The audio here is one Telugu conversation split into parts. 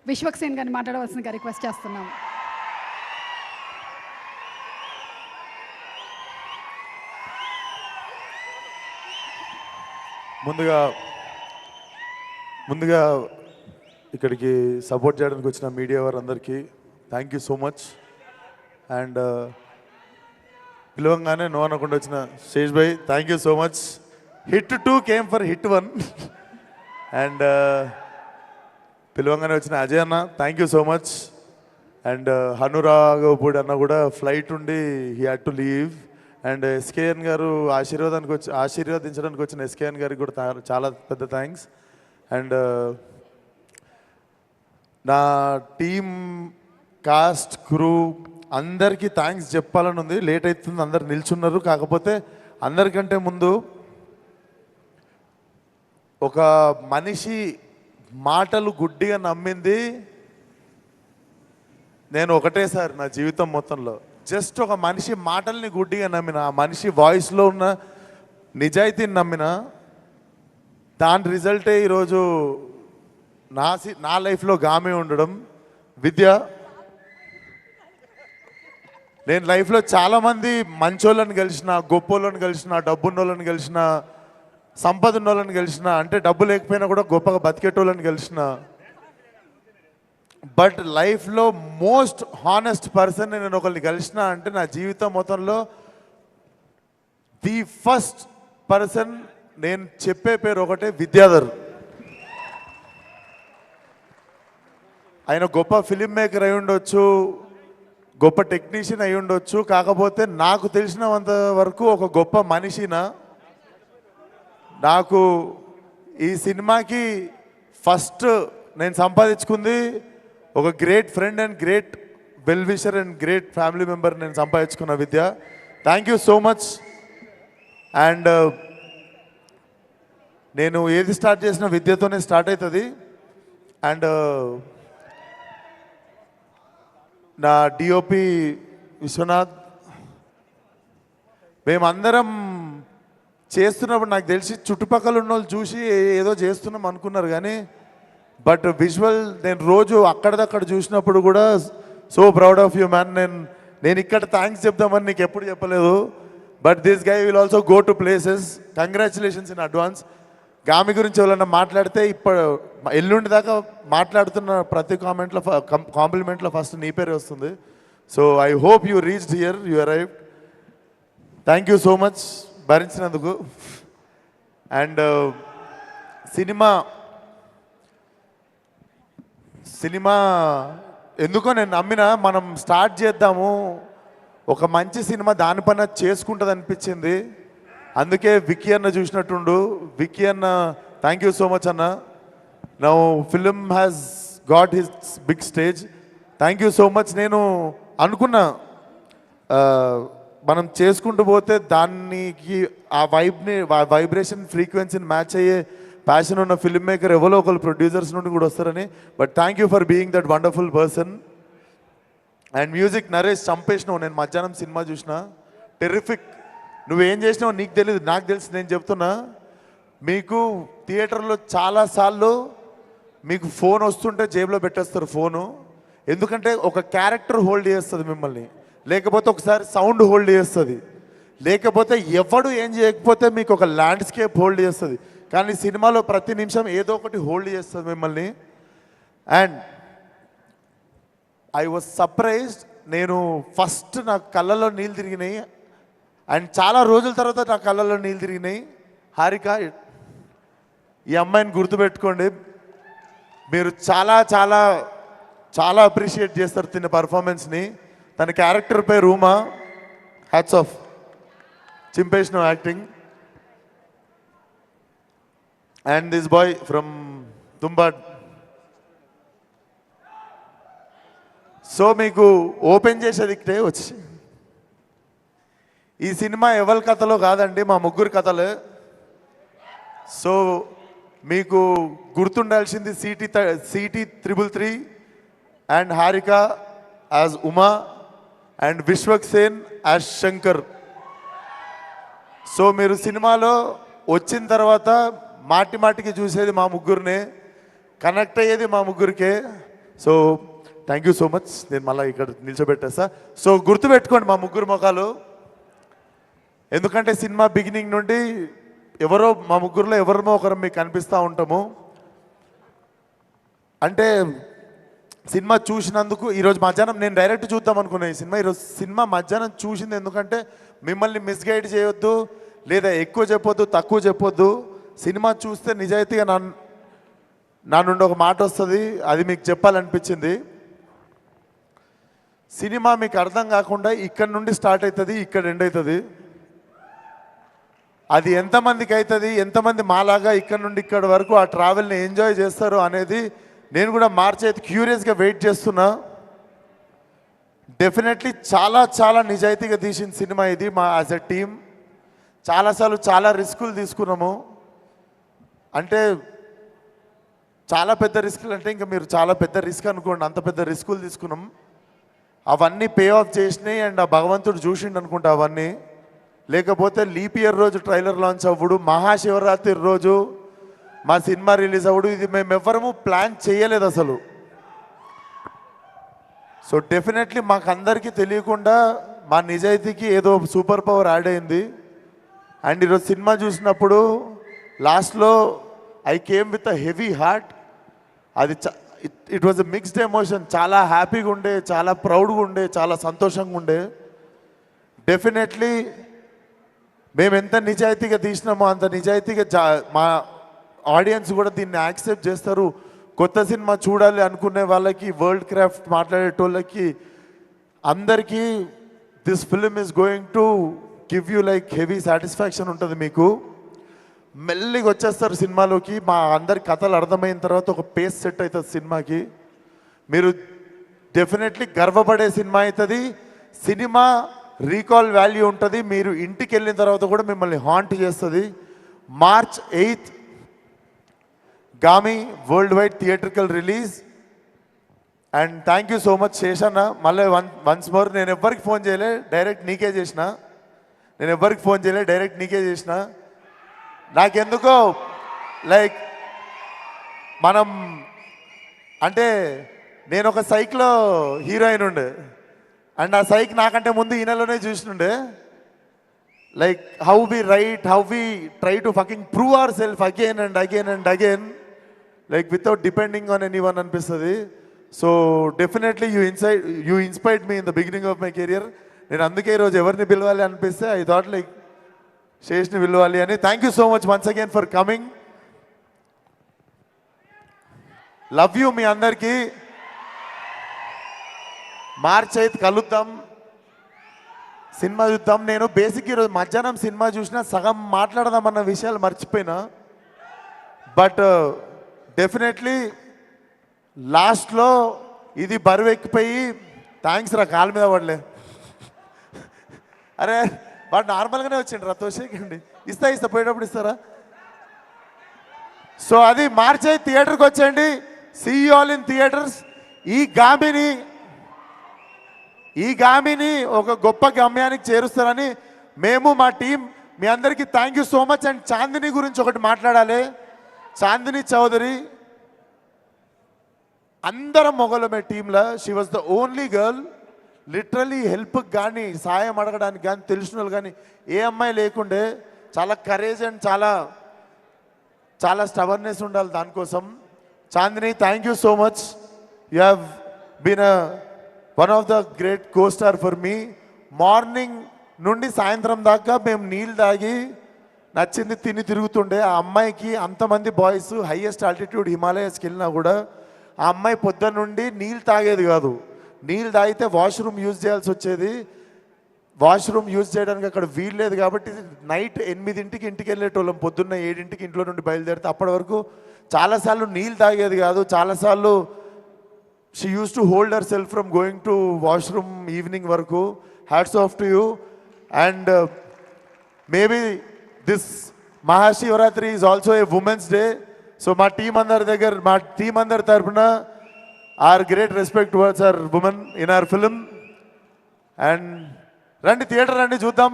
విశ్వక్సేన్ గారిని మాట్లాడవలసిందిగా రిక్వెస్ట్ చేస్తున్నాం. ముందుగా ఇక్కడికి సపోర్ట్ చేయడానికి వచ్చిన మీడియా వారందరికీ thank you so much. And పిలవంగానే నో అనకుండా వచ్చిన Sesh bhai thank you so much. Hit 2 came for hit 1. And పిలవంగానే వచ్చిన అజయ్ అన్న thank you so much. And Hanuraghavapudi అన్న కూడా ఫ్లైట్ ఉండి he had to leave. And SKN గారు ఆశీర్వదించడానికి వచ్చిన ఎస్కేఎన్ గారికి కూడా చాలా పెద్ద థ్యాంక్స్. అండ్ నా టీమ్ కాస్ట్ క్రూ అందరికీ థ్యాంక్స్ చెప్పాలని ఉంది. లేట్ అవుతుంది, అందరు నిల్చున్నారు. కాకపోతే అందరికంటే ముందు ఒక మనిషి మాటలు గుడ్డిగా నమ్మింది నేను ఒకటేసారి నా జీవితం మొత్తంలో. జస్ట్ ఒక మనిషి మాటల్ని గుడ్డిగా నమ్మిన, ఆ మనిషి వాయిస్లో ఉన్న నిజాయితీని నమ్మిన, దాని రిజల్టే ఈరోజు నా లైఫ్లో గామే ఉండడం. విద్య, నేను లైఫ్లో చాలామంది మంచోళ్ళని కలిసిన, గొప్పోళ్ళని కలిసిన, డబ్బున్నోళ్ళని కలిసిన, సంపద ఉన్నోళ్ళని కలిసిన, అంటే డబ్బు లేకపోయినా కూడా గొప్పగా బతికేటోళ్ళని కలిసిన, బట్ లైఫ్లో మోస్ట్ హానెస్ట్ పర్సన్ నేను ఒకరిని కలిసిన అంటే నా జీవితం మొత్తంలో ది ఫస్ట్ పర్సన్ నేను చెప్పే పేరు ఒకటే, విద్యాధర్. ఆయన గొప్ప ఫిలిం మేకర్ అయి ఉండొచ్చు, గొప్ప టెక్నీషియన్ అయి ఉండొచ్చు, కాకపోతే నాకు తెలిసినంత వరకు ఒక గొప్ప మనిషిన. నాకు ఈ సినిమాకి ఫస్ట్ నేను సంపాదించుకుంది ఒక great friend and great well wisher and great family member నేను సంపాదించుకున్న Vidya. Thank you so much. And నేను ఏది స్టార్ట్ చేసిన విద్యతోనే స్టార్ట్ అవుతుంది. అండ్ నా డిఓపి విశ్వనాథ్, మేమందరం చేస్తున్నప్పుడు నాకు తెలిసి చుట్టుపక్కల ఉన్న వాళ్ళు చూసి ఏదో చేస్తున్నాం అనుకున్నారు, కానీ బట్ విజువల్ నేను రోజు అక్కడదక్కడ చూసినప్పుడు కూడా so proud of you man. నేను ఇక్కడ థ్యాంక్స్ చెప్దామని నీకు ఎప్పుడు చెప్పలేదు, but this guy will also go to places. Congratulations in advance. Gaami గురించి ఎవరైనా మాట్లాడితే ఇప్పుడు ఎల్లుండి దాకా మాట్లాడుతున్న ప్రతి కాంప్లిమెంట్లో ఫస్ట్ నీ పేరే వస్తుంది. So I hope you reached here, you arrived. Thank you so much భరించినందుకు. అండ్ సినిమా ఎందుకో నేను నమ్మిన, మనం స్టార్ట్ చేద్దాము, ఒక మంచి సినిమా దానిపైన చేసుకుంటుంది అనిపించింది. అందుకే విక్కీ అన్న చూసినట్టుండు. విక్కీ అన్న థ్యాంక్ యూ సో మచ్ అన్న. Now film has got his big stage. Thank you so much. నేను అనుకున్నా మనం చేసుకుంటూ పోతే దానికి ఆ వైబ్రేషన్ ఫ్రీక్వెన్సీని మ్యాచ్ అయ్యే ప్యాషన్ ఉన్న ఫిల్మ్ మేకర్ ఎవరో ఒకరు ప్రొడ్యూసర్స్ నుండి కూడా వస్తారని. But thank you for being that wonderful person. And music Naresh చంపేసినావు. నేను మధ్యాహ్నం సినిమా చూసిన, టెర్రిఫిక్. నువ్వేం చేసినావు నీకు తెలియదు, నాకు తెలిసి. నేను చెప్తున్నా, మీకు థియేటర్లో చాలాసార్లు మీకు ఫోన్ వస్తుంటే జేబులో పెట్టేస్తారు ఫోను. ఎందుకంటే ఒక క్యారెక్టర్ హోల్డ్ చేస్తుంది మిమ్మల్ని, లేకపోతే ఒకసారి సౌండ్ హోల్డ్ చేస్తుంది, లేకపోతే ఎవడు ఏం చేయకపోతే మీకు ఒక ల్యాండ్స్కేప్ హోల్డ్ చేస్తుంది. కానీ సినిమాలో ప్రతి నిమిషం ఏదో ఒకటి హోల్డ్ చేస్తుంది మిమ్మల్ని. And I was surprised. నేను ఫస్ట్ నా కళ్ళలో నీళ్ళు తిరిగినాయి, అండ్ చాలా రోజుల తర్వాత నా కళ్ళలో నీళ్ళు తిరిగినాయి. హారిక, ఈ అమ్మాయిని గుర్తుపెట్టుకోండి. మీరు చాలా చాలా చాలా అప్రిషియేట్ చేస్తారు తిన్న పర్ఫార్మెన్స్ని. తన క్యారెక్టర్ పేరు రూమా. హ్యాట్స్ ఆఫ్, చింపేసిన acting. And this boy from Tumbbad. సో మీకు ఓపెన్ చేసేది ఇక్కడే వచ్చి, ఈ సినిమా ఎవరి కథలో కాదండి, మా ముగ్గురు కథలే. సో మీకు గుర్తుండాల్సింది city 333 and Harika as Uma and Vishwaksen as Shankar. So మీరు సినిమాలో వచ్చిన తర్వాత మాటికి చూసేది మా ముగ్గురినే, కనెక్ట్ అయ్యేది మా ముగ్గురికే. So thank you so much. నేను మళ్ళీ ఇక్కడ నిల్చోబెట్టేస్తా. సో గుర్తుపెట్టుకోండి మా ముగ్గురు ముఖాలు, ఎందుకంటే సినిమా బిగినింగ్ నుండి ఎవరో మా ముగ్గురులో ఎవరినో ఒకరు మీకు కనిపిస్తూ ఉంటాము. అంటే సినిమా చూసినందుకు ఈరోజు మధ్యాహ్నం నేను డైరెక్ట్ చూద్దాం అనుకున్నాను ఈ సినిమా. ఈరోజు సినిమా మధ్యాహ్నం చూసింది ఎందుకంటే మిమ్మల్ని మిస్గైడ్ చేయొద్దు, లేదా ఎక్కువ చెప్పొద్దు, తక్కువ చెప్పొద్దు. సినిమా చూస్తే నిజాయితీగా నా నుండి ఒక మాట వస్తుంది, అది మీకు చెప్పాలనిపించింది. సినిమా మీకు అర్థం కాకుండా ఇక్కడ నుండి స్టార్ట్ అవుతుంది, ఇక్కడ ఎండ్ అవుతుంది. అది ఎంతమందికి అవుతుంది, ఎంతమంది మాలాగా ఇక్కడ నుండి ఇక్కడ వరకు ఆ ట్రావెల్ని ఎంజాయ్ చేస్తారు అనేది నేను కూడా మార్చేది క్యూరియస్గా వెయిట్ చేస్తున్నా. డెఫినెట్లీ చాలా చాలా నిజాయితీగా తీసిన సినిమా ఇది. మా యాజ్ ఎ టీమ్ చాలాసార్లు చాలా రిస్కులు తీసుకున్నాము. అంటే చాలా పెద్ద రిస్కులు అంటే ఇంకా మీరు చాలా పెద్ద రిస్క్ అనుకోండి, అంత పెద్ద రిస్కులు తీసుకున్నాం. అవన్నీ పే ఆఫ్ చేసినాయి అండ్ ఆ భగవంతుడు చూసిండు అనుకుంటా అవన్నీ. లేకపోతే లీప్ ఇయర్ రోజు ట్రైలర్ లాంచ్ అవ్వడు, మహాశివరాత్రి రోజు మా సినిమా రిలీజ్ అవ్వడు, ఇది మేము ఎవ్వరము ప్లాన్ చేయలేదు అసలు. సో డెఫినెట్లీ మాకు అందరికీ తెలియకుండా మా నిజాయితీకి ఏదో సూపర్ పవర్ యాడ్ అయింది. అండ్ ఈరోజు సినిమా చూసినప్పుడు లాస్ట్లో I came with a heavy heart. అది it was a mixed emotion. చాలా హ్యాపీగా ఉండే, చాలా ప్రౌడ్గా ఉండే, చాలా సంతోషంగా ఉండే. డెఫినెట్లీ మేము ఎంత నిజాయితీగా తీసినామో అంత నిజాయితీగా మా ఆడియన్స్ కూడా దీన్ని యాక్సెప్ట్ చేస్తారు. కొత్త సినిమా చూడాలి అనుకునే వాళ్ళకి, వరల్డ్ క్రాఫ్ట్ మాట్లాడేటోళ్ళకి అందరికీ this film is going to give you like heavy satisfaction ఉంటుంది. మీకు మెల్లిగా వచ్చేస్తారు సినిమాలోకి. మా అందరి కథలు అర్థమైన తర్వాత ఒక పేస్ సెట్ అవుతుంది సినిమాకి. మీరు డెఫినెట్లీ గర్వపడే సినిమా అవుతుంది. సినిమా రీకాల్ వాల్యూ ఉంటుంది. మీరు ఇంటికి వెళ్ళిన తర్వాత కూడా మిమ్మల్ని హాంట్ చేస్తుంది. March 8th Gaami world wide theatrical release. And thank you so much శేషన్న. మళ్ళీ వన్స్ మోర్, నేను ఎవ్వరికి ఫోన్ చేయలే, డైరెక్ట్ నీకే చేసిన. నాకెందుకో లైక్ మనం అంటే నేను ఒక సైక్లో హీరోయిన్ ఉండే అండ్ ఆ సైక్ నాకంటే ముందు ఈయనలోనే చూసినుండే. Like how we right, how we try to fucking prove our self again and again and again, like without depending on any one అనిపిస్తుంది. So definitely you inspired me in the beginning of my career. నేను అందుకే ఈరోజు ఎవరిని పిలవాలి అనిపిస్తే ఐ థాట్ లైక్ శేష్ని పిలవాలి అని. Thank you so much once again for coming. Love you మీ అందరికీ. March 8th కలుద్దాం, సినిమా చూద్దాం. నేను బేసిక్ ఈరోజు మధ్యాహ్నం సినిమా చూసినా సగం మాట్లాడదామన్న విషయాలు మర్చిపోయినా. బట్ డెఫినెట్లీ లాస్ట్లో ఇది బరువెక్కిపోయి, థ్యాంక్స్ రా, కాలు మీద పడలే. అరే వాడు నార్మల్గానే వచ్చిండు రా, తోసేకండి. ఇస్తా పోయేటప్పుడు ఇస్తారా? సో అది March 8th థియేటర్కి వచ్చేయండి. See you all in theatres. ఈ గామిని ఒక గొప్ప గమ్యానికి చేరుస్తారని మేము, మా టీం, మీ అందరికీ thank you so much. And Chandini గురించి ఒకటి మాట్లాడాలి. చాందిని చౌదరి అందరం మొగలమే టీంలో. She was the only girl. Literally హెల్ప్కి కానీ, సాయం అడగడానికి కానీ, తెలిసిన వాళ్ళు కానీ ఏ అమ్మాయి లేకుండే. చాలా కరేజ్ అండ్ చాలా స్టబర్నెస్ ఉండాలి దానికోసం. Chandini, thank you so much. You have been one of the great costar for me. Morning నుండి సాయంత్రం దాకా మేము నీళ్ళు తాగి నచ్చింది తిని తిరుగుతుండే. ఆ అమ్మాయికి అంతమంది బాయ్స్ హైయెస్ట్ ఆల్టిట్యూడ్ హిమాలయస్కి వెళ్ళినా కూడా ఆ అమ్మాయి పొద్దున్న నుండి నీళ్ళు తాగేది కాదు. నీళ్ళు తాగితే వాష్రూమ్ యూజ్ చేయాల్సి వచ్చేది. వాష్రూమ్ యూజ్ చేయడానికి అక్కడ వీలు లేదు కాబట్టి నైట్ 8ంటికి ఇంటికి వెళ్ళేటోళ్ళం, పొద్దున్న 7ంటికి ఇంట్లో నుండి బయలుదేరితే. అప్పటి వరకు చాలాసార్లు నీళ్ళు తాగేది కాదు. చాలాసార్లు she used to hold herself from going to washroom evening varaku. Hats off to you. And maybe this Mahashivaratri is also a women's day. So my team andar tarpuna our great respect towards our women in our film. And randi theater randi chuddam.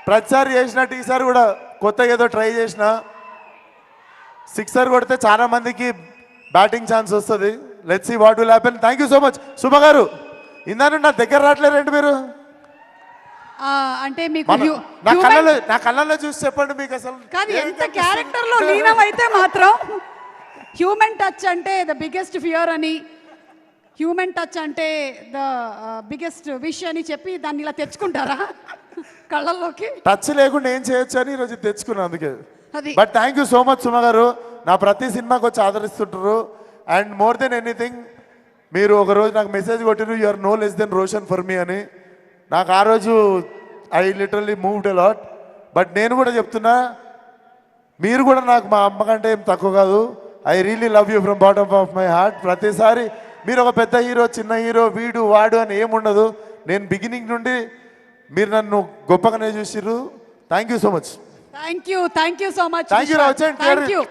ప్రతిసారి చేసినట్టు ఈసారి కూడా కొత్తగా ఏదో ట్రై చేసిన. 6 కొడితే చాలా మందికి బ్యాటింగ్ ఛాన్స్ వస్తుంది. Let's see what will happen. Thank you so much. Suma గారు, ఇందాను నా దగ్గర రావట్లేరండి మీరు. అంటే మీకు నా కళ్ళల్లో చూసి చెప్పండి మీకు అసలు. కానీ ఎంత క్యారెక్టర్ లో లీనం అయితే మాత్రం హ్యూమన్ టచ్ అంటే ద బిగ్గెస్ట్ ఫియర్ అని, హ్యూమన్ టచ్ అంటే ద బిగ్గెస్ట్ విష్ అని చెప్పి దాన్ని ఇలా తెచ్చుకుంటారా కళ్ళల్లోకి? టచ్ లేకుండా ఏం చేయొచ్చు అని ఈరోజు తెచ్చుకున్నాను అందుకే. అది but thank you so much Suma garu. నా ప్రతి సినిమాకి వచ్చి ఆదరిస్తుంటారు. అండ్ మోర్ దెన్ ఎనీథింగ్, మీరు ఒక రోజు నాకు మెసేజ్ కొట్టిరు, you are no less than Roshan for me అని. నాకు ఆ రోజు I literally moved a lot. But నేను కూడా చెప్తున్నా, మీరు కూడా నాకు మా అమ్మ కంటే ఏం తక్కువ కాదు. I really love you from bottom of my heart. ప్రతిసారి మీరు ఒక పెద్ద హీరో, చిన్న హీరో, వీడు వాడు అని ఏముండదు. నేను బిగినింగ్ నుండి మీరు నన్ను గొప్పగానే చూసిర్రు. Thank you so much. Thank you so much. Thank you. Thank you.